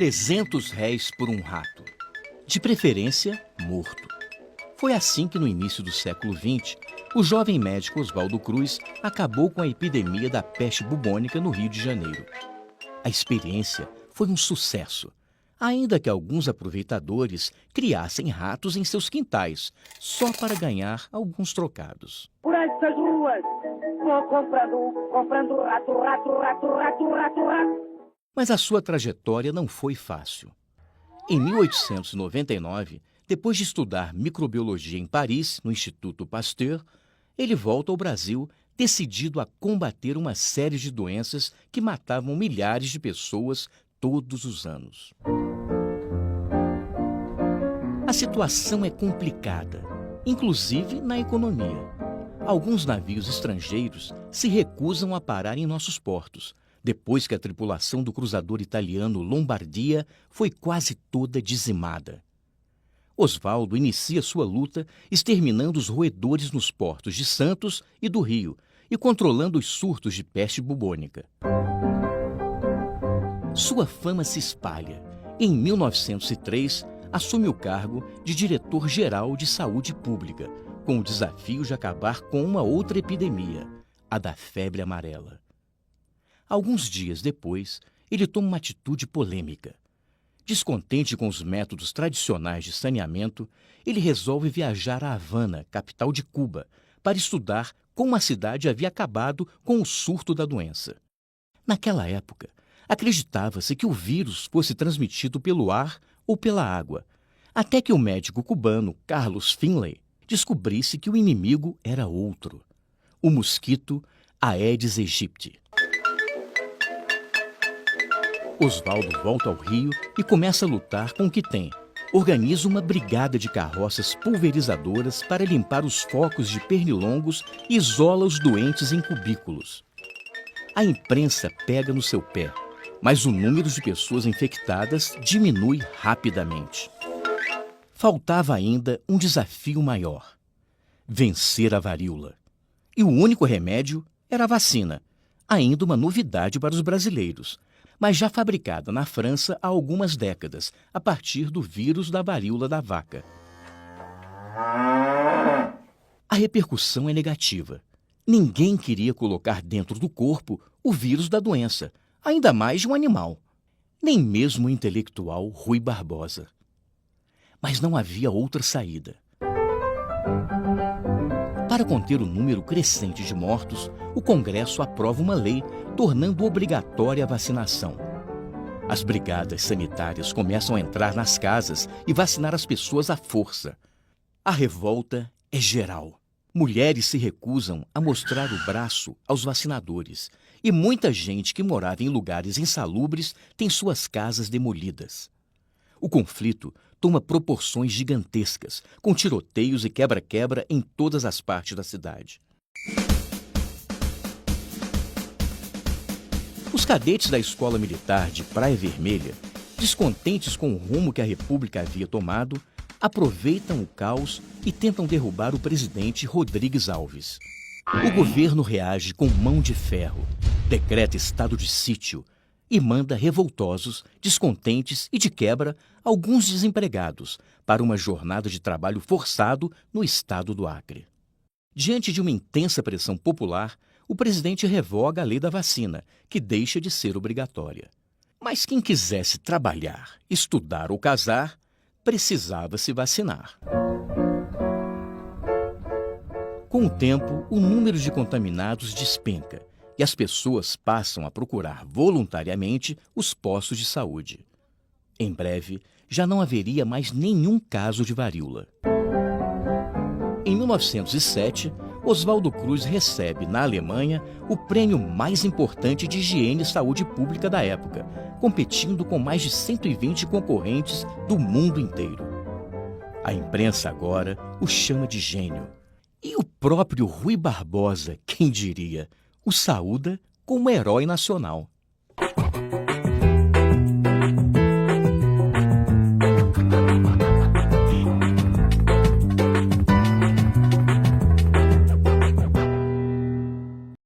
R$ 300 por um rato, de preferência morto. Foi assim que, no início do século XX, o jovem médico Oswaldo Cruz acabou com a epidemia da peste bubônica no Rio de Janeiro. A experiência foi um sucesso, ainda que alguns aproveitadores criassem ratos em seus quintais, só para ganhar alguns trocados. Por essas ruas, vou comprando rato. Mas a sua trajetória não foi fácil. Em 1899, depois de estudar microbiologia em Paris, no Instituto Pasteur, ele volta ao Brasil decidido a combater uma série de doenças que matavam milhares de pessoas todos os anos. A situação é complicada, inclusive na economia. Alguns navios estrangeiros se recusam a parar em nossos portos, depois que a tripulação do cruzador italiano Lombardia foi quase toda dizimada. Oswaldo inicia sua luta exterminando os roedores nos portos de Santos e do Rio e controlando os surtos de peste bubônica. Sua fama se espalha. Em 1903, assume o cargo de diretor-geral de saúde pública, com o desafio de acabar com uma outra epidemia, a da febre amarela. Alguns dias depois, ele toma uma atitude polêmica. Descontente com os métodos tradicionais de saneamento, ele resolve viajar a Havana, capital de Cuba, para estudar como a cidade havia acabado com o surto da doença. Naquela época, acreditava-se que o vírus fosse transmitido pelo ar ou pela água, até que o médico cubano Carlos Finlay descobrisse que o inimigo era outro: o mosquito Aedes aegypti. Oswaldo volta ao Rio e começa a lutar com o que tem. Organiza uma brigada de carroças pulverizadoras para limpar os focos de pernilongos e isola os doentes em cubículos. A imprensa pega no seu pé, mas o número de pessoas infectadas diminui rapidamente. Faltava ainda um desafio maior: vencer a varíola. E o único remédio era a vacina, ainda uma novidade para os brasileiros, mas já fabricada na França há algumas décadas, a partir do vírus da varíola da vaca. A repercussão é negativa. Ninguém queria colocar dentro do corpo o vírus da doença, ainda mais de um animal. Nem mesmo o intelectual Rui Barbosa. Mas não havia outra saída. Para conter o número crescente de mortos, o Congresso aprova uma lei tornando obrigatória a vacinação. As brigadas sanitárias começam a entrar nas casas e vacinar as pessoas à força. A revolta é geral. Mulheres se recusam a mostrar o braço aos vacinadores e muita gente que morava em lugares insalubres tem suas casas demolidas. O conflito toma proporções gigantescas, com tiroteios e quebra-quebra em todas as partes da cidade. Os cadetes da Escola Militar de Praia Vermelha, descontentes com o rumo que a República havia tomado, aproveitam o caos e tentam derrubar o presidente Rodrigues Alves. O governo reage com mão de ferro, decreta estado de sítio e manda revoltosos, descontentes e, de quebra, alguns desempregados para uma jornada de trabalho forçado no estado do Acre. Diante de uma intensa pressão popular, o presidente revoga a lei da vacina, que deixa de ser obrigatória. Mas quem quisesse trabalhar, estudar ou casar, precisava se vacinar. Com o tempo, o número de contaminados despenca e as pessoas passam a procurar voluntariamente os postos de saúde. Em breve, já não haveria mais nenhum caso de varíola. Em 1907, Oswaldo Cruz recebe, na Alemanha, o prêmio mais importante de higiene e saúde pública da época, competindo com mais de 120 concorrentes do mundo inteiro. A imprensa agora o chama de gênio. E o próprio Rui Barbosa, quem diria, o saúda como herói nacional.